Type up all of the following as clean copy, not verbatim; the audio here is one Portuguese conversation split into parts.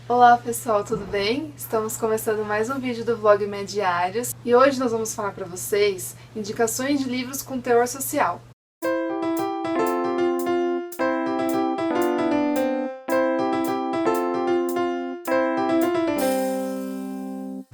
Olá pessoal, tudo bem? Estamos começando mais um vídeo do vlog Mediários e hoje nós vamos falar para vocês indicações de livros com teor social.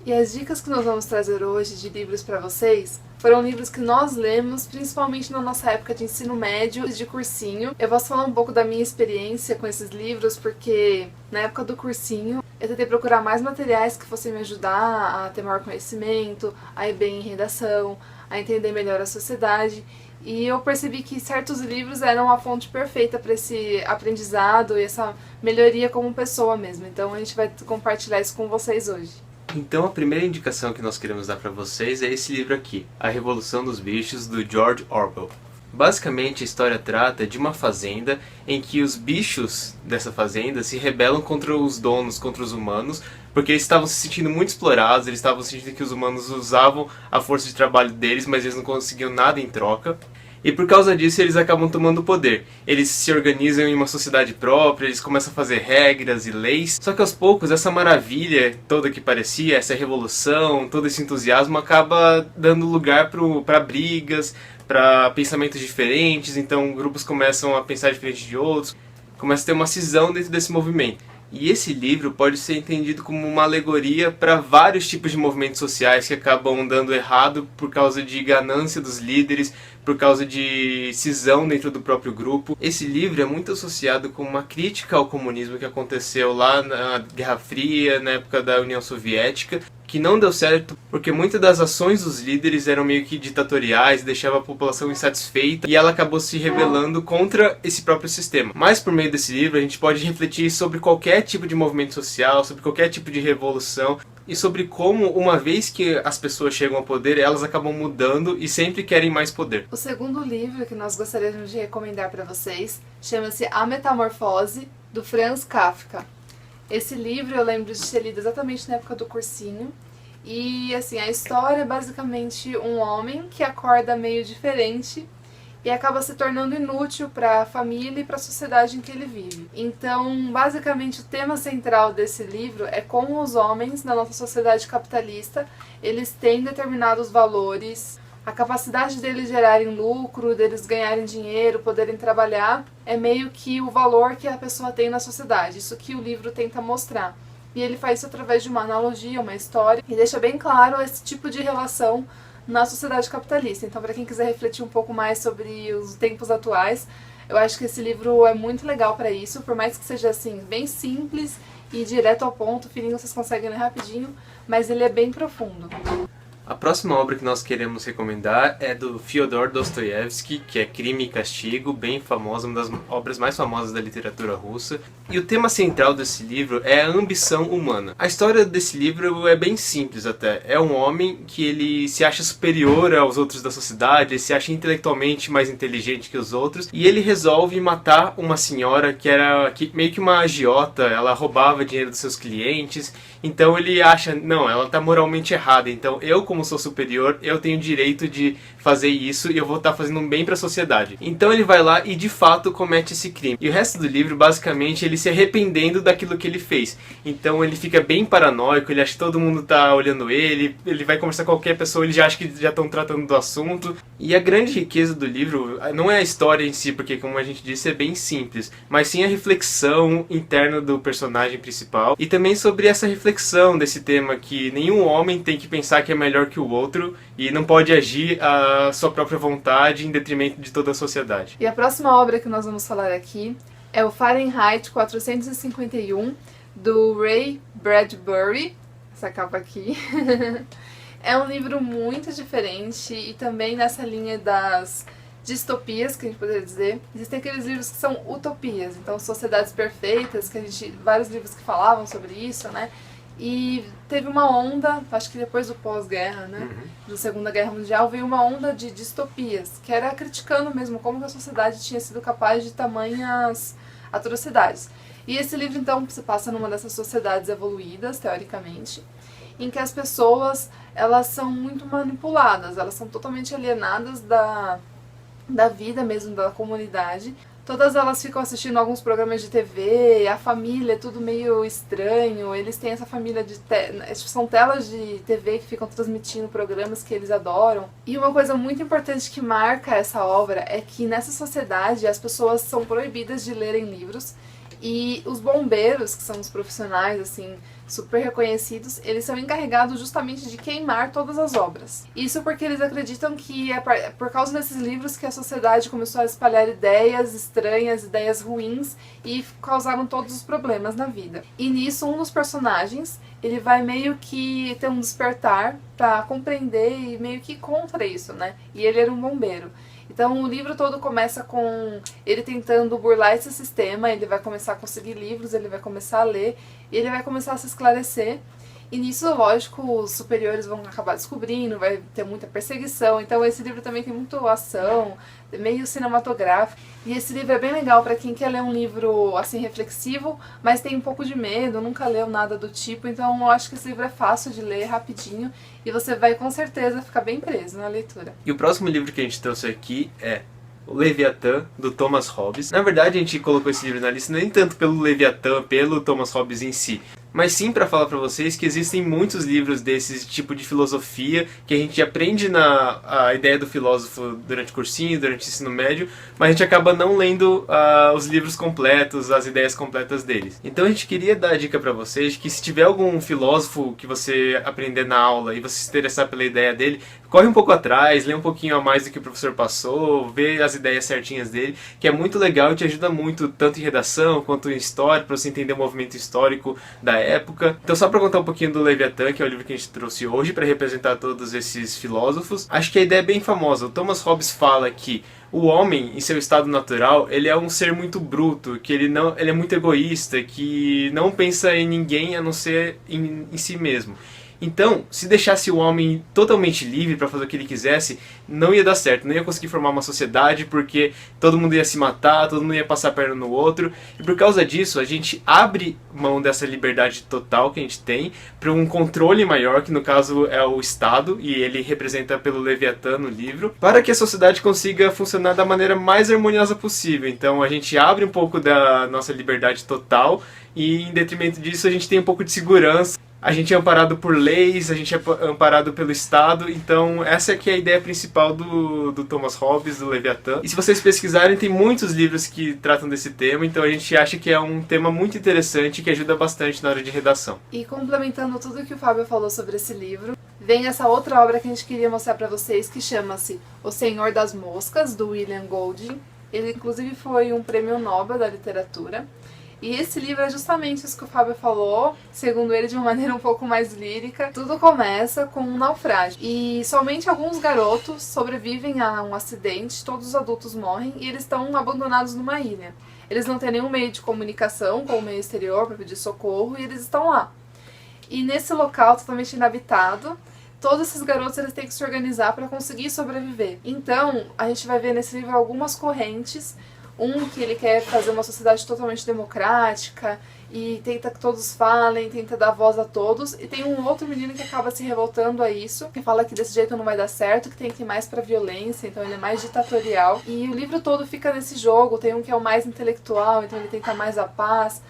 E as dicas que nós vamos trazer hoje de livros para vocês foram livros que nós lemos, principalmente na nossa época de ensino médio e de cursinho. Eu vou falar um pouco da minha experiência com esses livros, porque na época do cursinho eu tentei procurar mais materiais que fossem me ajudar a ter maior conhecimento, a ir bem em redação, a entender melhor a sociedade. E eu percebi que certos livros eram a fonte perfeita para esse aprendizado e essa melhoria como pessoa mesmo. Então a gente vai compartilhar isso com vocês hoje. Então a primeira indicação que nós queremos dar para vocês é esse livro aqui, A Revolução dos Bichos, do George Orwell. Basicamente a história trata de uma fazenda em que os bichos dessa fazenda se rebelam contra os donos, contra os humanos, porque eles estavam se sentindo muito explorados, eles estavam sentindo que os humanos usavam a força de trabalho deles, mas eles não conseguiam nada em troca. E por causa disso eles acabam tomando o poder. Eles se organizam em uma sociedade própria, eles começam a fazer regras e leis. Só que aos poucos essa maravilha toda que parecia, essa revolução, todo esse entusiasmo acaba dando lugar para brigas, para pensamentos diferentes. Então grupos começam a pensar diferente de outros, começa a ter uma cisão dentro desse movimento. E esse livro pode ser entendido como uma alegoria para vários tipos de movimentos sociais que acabam dando errado por causa de ganância dos líderes, por causa de cisão dentro do próprio grupo. Esse livro é muito associado com uma crítica ao comunismo que aconteceu lá na Guerra Fria, na época da União Soviética, que não deu certo porque muitas das ações dos líderes eram meio que ditatoriais, deixava a população insatisfeita e ela acabou se rebelando contra esse próprio sistema. Mas por meio desse livro a gente pode refletir sobre qualquer tipo de movimento social, sobre qualquer tipo de revolução e sobre como, uma vez que as pessoas chegam ao poder, elas acabam mudando e sempre querem mais poder. O segundo livro que nós gostaríamos de recomendar para vocês chama-se A Metamorfose, do Franz Kafka. Esse livro eu lembro de ter lido exatamente na época do cursinho. E assim, a história é basicamente um homem que acorda meio diferente e acaba se tornando inútil para a família e para a sociedade em que ele vive. Então, basicamente, o tema central desse livro é como os homens na nossa sociedade capitalista, eles têm determinados valores. A capacidade deles gerarem lucro, deles ganharem dinheiro, poderem trabalhar, é meio que o valor que a pessoa tem na sociedade. Isso que o livro tenta mostrar. E ele faz isso através de uma analogia, uma história, e deixa bem claro esse tipo de relação na sociedade capitalista. Então, para quem quiser refletir um pouco mais sobre os tempos atuais, eu acho que esse livro é muito legal para isso, por mais que seja assim, bem simples e direto ao ponto, o fininho vocês conseguem ler rapidinho, mas ele é bem profundo. A próxima obra que nós queremos recomendar é do Fyodor Dostoiévski, que é Crime e Castigo, bem famosa, uma das obras mais famosas da literatura russa. E o tema central desse livro é a ambição humana. A história desse livro é bem simples até. É um homem que ele se acha superior aos outros da sociedade, ele se acha intelectualmente mais inteligente que os outros, e ele resolve matar uma senhora que era meio que uma agiota, ela roubava dinheiro dos seus clientes. Então ele acha, não, ela está moralmente errada, então eu, como sou superior, eu tenho o direito de fazer isso e eu vou estar fazendo um bem para a sociedade. Então ele vai lá e de fato comete esse crime. E o resto do livro, basicamente, ele se arrependendo daquilo que ele fez. Então ele fica bem paranoico, ele acha que todo mundo está olhando ele vai conversar com qualquer pessoa, ele já acha que já estão tratando do assunto. E a grande riqueza do livro não é a história em si, porque como a gente disse, é bem simples, mas sim a reflexão interna do personagem principal e também sobre essa reflexão desse tema que nenhum homem tem que pensar que é melhor que o outro e não pode agir à sua própria vontade em detrimento de toda a sociedade. E a próxima obra que nós vamos falar aqui é o Fahrenheit 451, do Ray Bradbury, essa capa aqui. É um livro muito diferente e também nessa linha das distopias, que a gente poderia dizer. Existem aqueles livros que são utopias, então sociedades perfeitas, que vários livros que falavam sobre isso, né? E teve uma onda, acho que depois do pós-guerra, né, da Segunda Guerra Mundial, veio uma onda de distopias, que era criticando mesmo como a sociedade tinha sido capaz de tamanhas atrocidades. E esse livro, então, se passa numa dessas sociedades evoluídas, teoricamente, em que as pessoas, elas são muito manipuladas, elas são totalmente alienadas da vida mesmo, da comunidade, Todas elas ficam assistindo alguns programas de TV, a família é tudo meio estranho, eles têm essa família são telas de TV que ficam transmitindo programas que eles adoram. E uma coisa muito importante que marca essa obra é que nessa sociedade as pessoas são proibidas de lerem livros e os bombeiros, que são os profissionais assim super reconhecidos, eles são encarregados justamente de queimar todas as obras. Isso porque eles acreditam que é por causa desses livros que a sociedade começou a espalhar ideias estranhas, ideias ruins e causaram todos os problemas na vida. E nisso um dos personagens, ele vai meio que ter um despertar para compreender e meio que contra isso, né? E ele era um bombeiro. Então o livro todo começa com ele tentando burlar esse sistema, ele vai começar a conseguir livros, ele vai começar a ler, e ele vai começar a se esclarecer. E nisso, lógico, os superiores vão acabar descobrindo, vai ter muita perseguição. Então esse livro também tem muita ação, meio cinematográfico. E esse livro é bem legal para quem quer ler um livro assim reflexivo, mas tem um pouco de medo, nunca leu nada do tipo. Então eu acho que esse livro é fácil de ler, rapidinho, e você vai com certeza ficar bem preso na leitura. E o próximo livro que a gente trouxe aqui é O Leviatã, do Thomas Hobbes. Na verdade, a gente colocou esse livro na lista nem tanto pelo Leviatã, pelo Thomas Hobbes em si, mas sim para falar para vocês que existem muitos livros desse tipo de filosofia que a gente aprende a ideia do filósofo durante o cursinho, durante o ensino médio, mas a gente acaba não lendo os livros completos, as ideias completas deles. Então a gente queria dar a dica para vocês que se tiver algum filósofo que você aprender na aula e você se interessar pela ideia dele, corre um pouco atrás, lê um pouquinho a mais do que o professor passou, vê as ideias certinhas dele, que é muito legal e te ajuda muito, tanto em redação quanto em história, para você entender o movimento histórico da época. Então só para contar um pouquinho do Leviatã, que é o livro que a gente trouxe hoje para representar todos esses filósofos, acho que a ideia é bem famosa. O Thomas Hobbes fala que o homem, em seu estado natural, ele é um ser muito bruto, que ele é muito egoísta, que não pensa em ninguém a não ser em si mesmo. Então, se deixasse o homem totalmente livre para fazer o que ele quisesse, não ia dar certo, não ia conseguir formar uma sociedade, porque todo mundo ia se matar, todo mundo ia passar a perna no outro. E por causa disso, a gente abre mão dessa liberdade total que a gente tem para um controle maior, que no caso é o Estado, e ele representa pelo Leviatã no livro, para que a sociedade consiga funcionar da maneira mais harmoniosa possível. Então a gente abre um pouco da nossa liberdade total e, em detrimento disso, a gente tem um pouco de segurança. A gente é amparado por leis, a gente é amparado pelo Estado, então essa aqui é a ideia principal do Thomas Hobbes, do Leviatã. E se vocês pesquisarem, tem muitos livros que tratam desse tema, então a gente acha que é um tema muito interessante que ajuda bastante na hora de redação. E complementando tudo que o Fábio falou sobre esse livro, vem essa outra obra que a gente queria mostrar para vocês, que chama-se O Senhor das Moscas, do William Golding. Ele inclusive foi um prêmio Nobel da literatura. E esse livro é justamente isso que o Fábio falou, segundo ele, de uma maneira um pouco mais lírica. Tudo começa com um naufrágio. E somente alguns garotos sobrevivem a um acidente, todos os adultos morrem e eles estão abandonados numa ilha. Eles não têm nenhum meio de comunicação com o meio exterior para pedir socorro e eles estão lá. E nesse local totalmente inabitado, todos esses garotos eles têm que se organizar para conseguir sobreviver. Então, a gente vai ver nesse livro algumas correntes. Que ele quer fazer uma sociedade totalmente democrática e tenta que todos falem, tenta dar voz a todos. E tem um outro menino que acaba se revoltando a isso, que fala que desse jeito não vai dar certo, que tem que ir mais pra violência, então ele é mais ditatorial. E o livro todo fica nesse jogo, tem um que é o mais intelectual, então ele tenta mais a paz.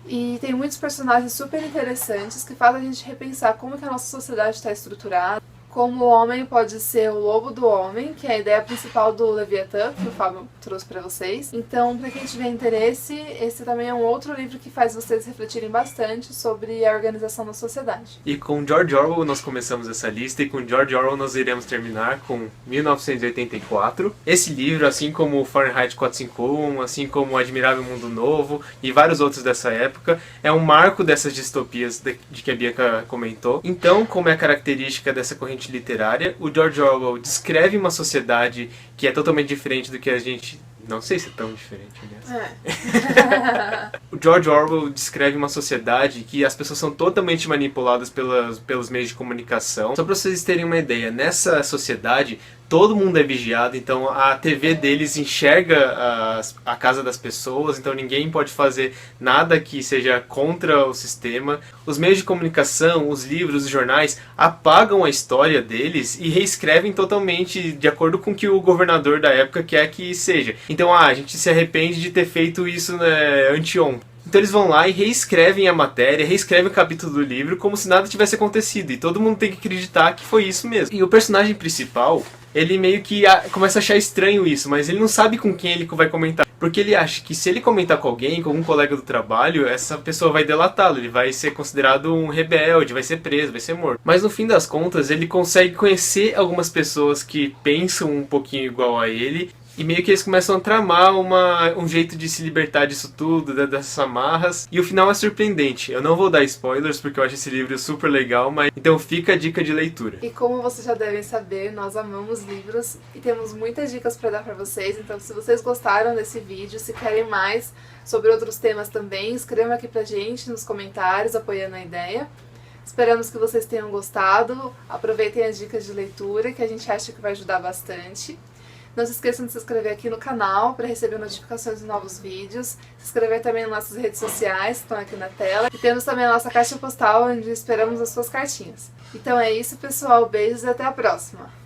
E tem muitos personagens super interessantes que fazem a gente repensar como que a nossa sociedade está estruturada. Como o homem pode ser o lobo do homem, que é a ideia principal do Leviatã, que o Fábio trouxe para vocês. Então, para quem tiver interesse, esse também é um outro livro que faz vocês refletirem bastante sobre a organização da sociedade. E com George Orwell nós começamos essa lista, e com George Orwell nós iremos terminar com 1984. Esse livro, assim como Fahrenheit 451, assim como O Admirável Mundo Novo e vários outros dessa época, é um marco dessas distopias de que a Bianca comentou. Então, como é a característica dessa corrente literária, o George Orwell descreve uma sociedade que é totalmente diferente do que a gente... Não sei se é tão diferente, aliás. O George Orwell descreve uma sociedade que as pessoas são totalmente manipuladas pelos meios de comunicação. Só para vocês terem uma ideia, nessa sociedade, todo mundo é vigiado, então a TV deles enxerga a casa das pessoas, então ninguém pode fazer nada que seja contra o sistema. Os meios de comunicação, os livros, os jornais apagam a história deles e reescrevem totalmente de acordo com o que o governador da época quer que seja. Então, a gente se arrepende de ter feito isso, né, anteontem. Então eles vão lá e reescrevem a matéria, reescrevem o capítulo do livro como se nada tivesse acontecido. E todo mundo tem que acreditar que foi isso mesmo. E o personagem principal, ele meio que começa a achar estranho isso, mas ele não sabe com quem ele vai comentar. Porque ele acha que se ele comentar com alguém, com algum colega do trabalho, essa pessoa vai delatá-lo, ele vai ser considerado um rebelde, vai ser preso, vai ser morto. Mas no fim das contas, ele consegue conhecer algumas pessoas que pensam um pouquinho igual a ele, e meio que eles começam a tramar um jeito de se libertar disso tudo, dessas amarras. E o final é surpreendente. Eu não vou dar spoilers porque eu acho esse livro super legal, mas então fica a dica de leitura. E como vocês já devem saber, nós amamos livros e temos muitas dicas para dar para vocês. Então, se vocês gostaram desse vídeo, se querem mais sobre outros temas também, escrevam aqui pra gente nos comentários, apoiando a ideia. Esperamos que vocês tenham gostado. Aproveitem as dicas de leitura, que a gente acha que vai ajudar bastante. Não se esqueçam de se inscrever aqui no canal para receber notificações de novos vídeos. Se inscrever também nas nossas redes sociais, que estão aqui na tela. E temos também a nossa caixa postal, onde esperamos as suas cartinhas. Então é isso, pessoal. Beijos e até a próxima!